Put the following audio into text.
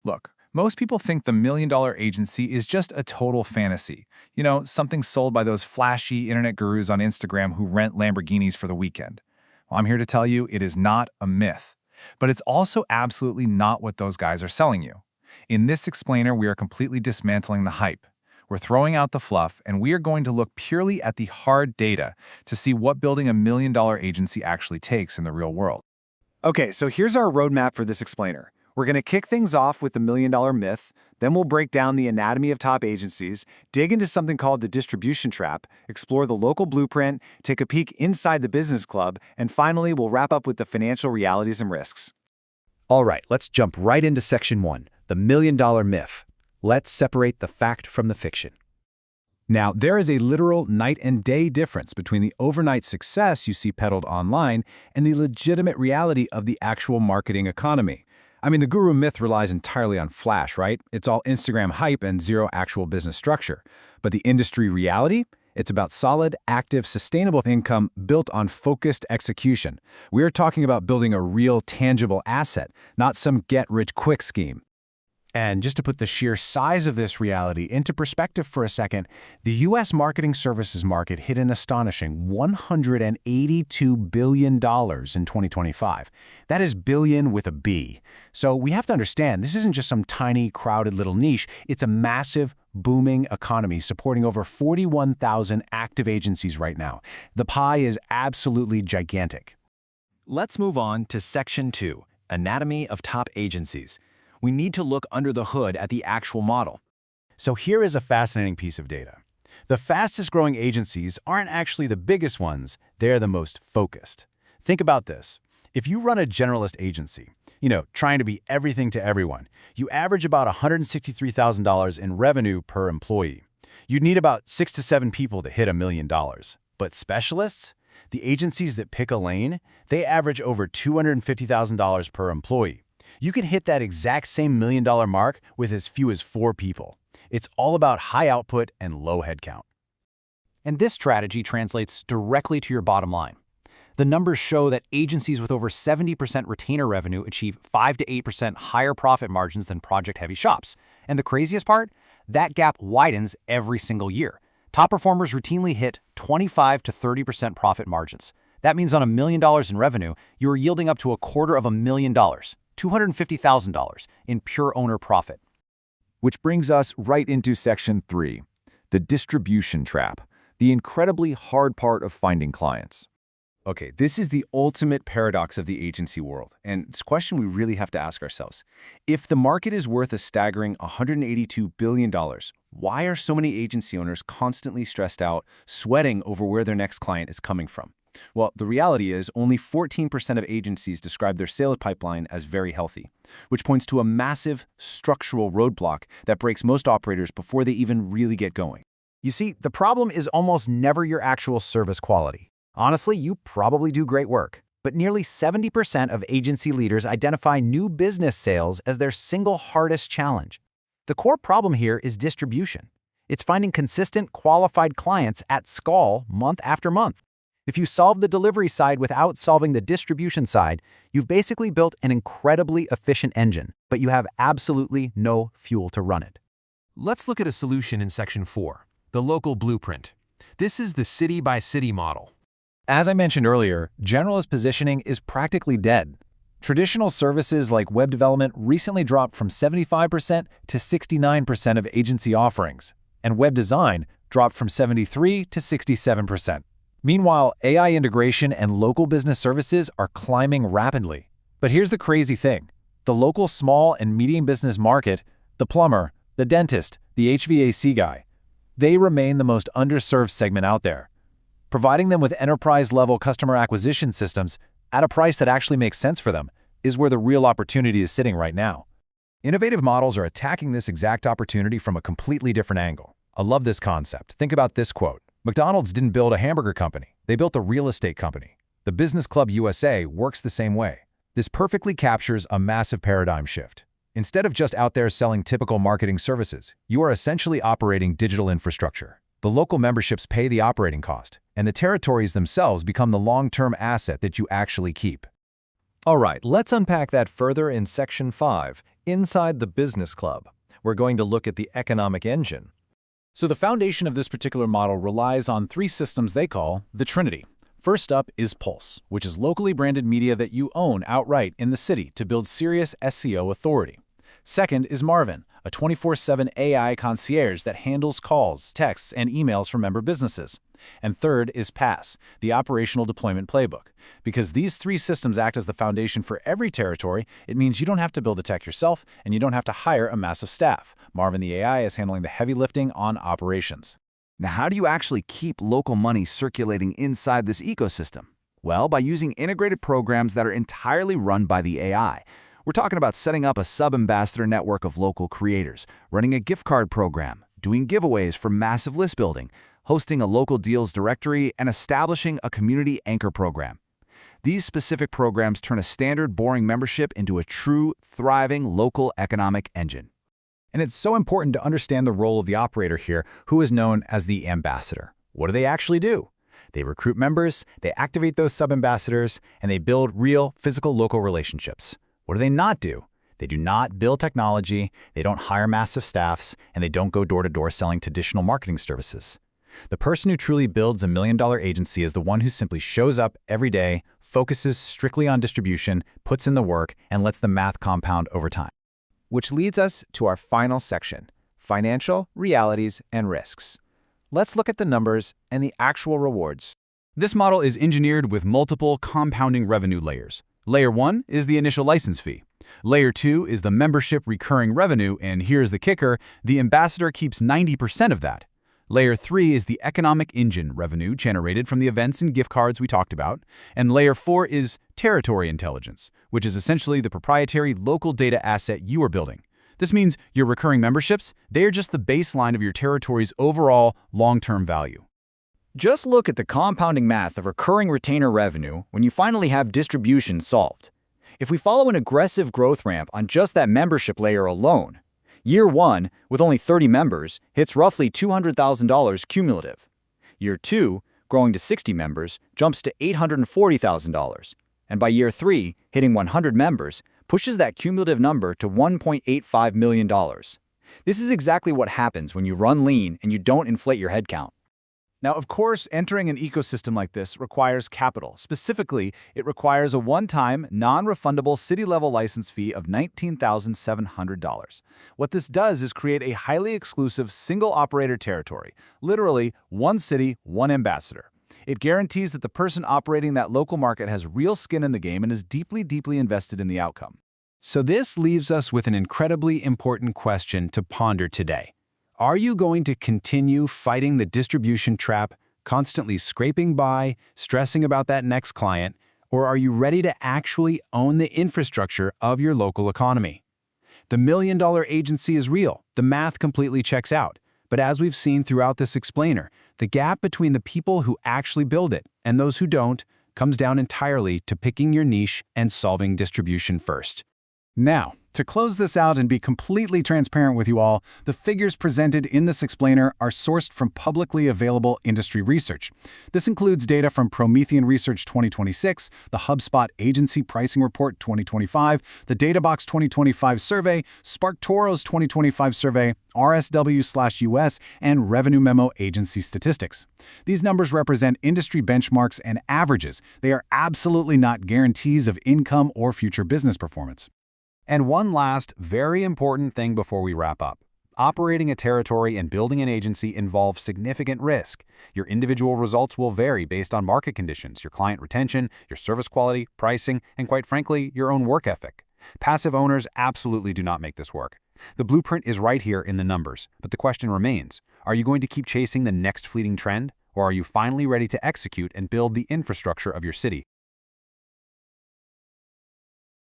Look, most people think the $1 million agency is just a total fantasy. You know, something sold by those flashy internet gurus on Instagram who rent Lamborghinis for the weekend. Well, I'm here to tell you it is not a myth. But it's also absolutely not what those guys are selling you. In this explainer, we are completely dismantling the hype. We're throwing out the fluff, and we are going to look purely at the hard data to see what building a $1 million agency actually takes in the real world. Okay, so here's our roadmap for this explainer. We're going to kick things off with the $1 million myth, then we'll break down the anatomy of top agencies, dig into something called the distribution trap, explore the local blueprint, take a peek inside the business club, and finally we'll wrap up with the financial realities and risks. All right, let's jump right into section 1, the $1 million myth. Let's separate the fact from the fiction. Now, there is a literal night and day difference between the overnight success you see peddled online and the legitimate reality of the actual marketing economy. I mean, the guru myth relies entirely on flash, right? It's all Instagram hype and zero actual business structure. But the industry reality? It's about solid, active, sustainable income built on focused execution. We're talking about building a real, tangible asset, not some get-rich-quick scheme. And just to put the sheer size of this reality into perspective for a second, the U.S. marketing services market hit an astonishing $182 billion in 2025. That is billion with a B. So we have to understand, this isn't just some tiny, crowded little niche. It's a massive, booming economy supporting over 41,000 active agencies right now. The pie is absolutely gigantic. Let's move on to section 2, anatomy of top agencies. We need to look under the hood at the actual model. So here is a fascinating piece of data. The fastest growing agencies aren't actually the biggest ones, they're the most focused. Think about this. If you run a generalist agency, trying to be everything to everyone, you average about $163,000 in revenue per employee. You'd need about 6 to 7 people to hit $1 million. But specialists? The agencies that pick a lane, they average over $250,000 per employee. You can hit that exact same $1 million mark with as few as 4 people. It's all about high output and low headcount. And this strategy translates directly to your bottom line. The numbers show that agencies with over 70% retainer revenue achieve 5 to 8% higher profit margins than project-heavy shops. And the craziest part? That gap widens every single year. Top performers routinely hit 25 to 30% profit margins. That means on $1 million in revenue, you are yielding up to $250,000. $250,000 in pure owner profit. Which brings us right into section 3, the distribution trap, the incredibly hard part of finding clients. Okay, this is the ultimate paradox of the agency world, and it's a question we really have to ask ourselves. If the market is worth a staggering $182 billion, why are so many agency owners constantly stressed out, sweating over where their next client is coming from? Well, the reality is only 14% of agencies describe their sales pipeline as very healthy, which points to a massive structural roadblock that breaks most operators before they even really get going. You see, the problem is almost never your actual service quality. Honestly, you probably do great work, but nearly 70% of agency leaders identify new business sales as their single hardest challenge. The core problem here is distribution. It's finding consistent, qualified clients at scale month after month. If you solve the delivery side without solving the distribution side, you've basically built an incredibly efficient engine, but you have absolutely no fuel to run it. Let's look at a solution in section 4, the local blueprint. This is the city-by-city model. As I mentioned earlier, generalist positioning is practically dead. Traditional services like web development recently dropped from 75% to 69% of agency offerings, and web design dropped from 73% to 67%. Meanwhile, AI integration and local business services are climbing rapidly. But here's the crazy thing. The local small and medium business market, the plumber, the dentist, the HVAC guy, they remain the most underserved segment out there. Providing them with enterprise-level customer acquisition systems at a price that actually makes sense for them is where the real opportunity is sitting right now. Innovative models are attacking this exact opportunity from a completely different angle. I love this concept. Think about this quote. McDonald's didn't build a hamburger company. They built a real estate company. The Business Club USA works the same way. This perfectly captures a massive paradigm shift. Instead of just out there selling typical marketing services, you are essentially operating digital infrastructure. The local memberships pay the operating cost, and the territories themselves become the long-term asset that you actually keep. All right, let's unpack that further in section 5, Inside the Business Club, we're going to look at the economic engine. So the foundation of this particular model relies on three systems they call the Trinity. First up is Pulse, which is locally branded media that you own outright in the city to build serious SEO authority. Second is Marvin, a 24/7 AI concierge that handles calls, texts, and emails from member businesses. And third is PASS, the operational deployment playbook. Because these three systems act as the foundation for every territory, it means you don't have to build the tech yourself and you don't have to hire a massive staff. Marvin the AI is handling the heavy lifting on operations. Now, how do you actually keep local money circulating inside this ecosystem? Well, by using integrated programs that are entirely run by the AI. We're talking about setting up a sub-ambassador network of local creators, running a gift card program, doing giveaways for massive list building, hosting a local deals directory, and establishing a community anchor program. These specific programs turn a standard boring membership into a true, thriving local economic engine. And it's so important to understand the role of the operator here, who is known as the ambassador. What do they actually do? They recruit members, they activate those sub-ambassadors, and they build real, physical local relationships. What do they not do? They do not build technology, they don't hire massive staffs, and they don't go door-to-door selling traditional marketing services. The person who truly builds $1 million agency is the one who simply shows up every day, focuses strictly on distribution, puts in the work, and lets the math compound over time. Which leads us to our final section, financial realities and risks. Let's look at the numbers and the actual rewards. This model is engineered with multiple compounding revenue layers. Layer 1 is the initial license fee. Layer 2 is the membership recurring revenue, and here's the kicker, the ambassador keeps 90% of that. Layer 3 is the economic engine revenue generated from the events and gift cards we talked about. And Layer 4 is territory intelligence, which is essentially the proprietary local data asset you are building. This means your recurring memberships, they are just the baseline of your territory's overall long-term value. Just look at the compounding math of recurring retainer revenue when you finally have distribution solved. If we follow an aggressive growth ramp on just that membership layer alone, Year 1, with only 30 members, hits roughly $200,000 cumulative. Year 2, growing to 60 members, jumps to $840,000. And by Year 3, hitting 100 members, pushes that cumulative number to $1.85 million. This is exactly what happens when you run lean and you don't inflate your headcount. Now, of course, entering an ecosystem like this requires capital. Specifically, it requires a one-time, non-refundable city-level license fee of $19,700. What this does is create a highly exclusive single-operator territory, literally one city, one ambassador. It guarantees that the person operating that local market has real skin in the game and is deeply, deeply invested in the outcome. So this leaves us with an incredibly important question to ponder today. Are you going to continue fighting the distribution trap, constantly scraping by, stressing about that next client, or are you ready to actually own the infrastructure of your local economy? The $1 million agency is real. The math completely checks out. But as we've seen throughout this explainer, the gap between the people who actually build it and those who don't comes down entirely to picking your niche and solving distribution first. Now, to close this out and be completely transparent with you all, the figures presented in this explainer are sourced from publicly available industry research. This includes data from Promethean Research 2026, the HubSpot Agency Pricing Report 2025, the Databox 2025 survey, SparkToro's 2025 survey, RSW/US, and Revenue Memo Agency statistics. These numbers represent industry benchmarks and averages. They are absolutely not guarantees of income or future business performance. And one last, very important thing before we wrap up. Operating a territory and building an agency involves significant risk. Your individual results will vary based on market conditions, your client retention, your service quality, pricing, and quite frankly, your own work ethic. Passive owners absolutely do not make this work. The blueprint is right here in the numbers, but the question remains, are you going to keep chasing the next fleeting trend, or are you finally ready to execute and build the infrastructure of your city?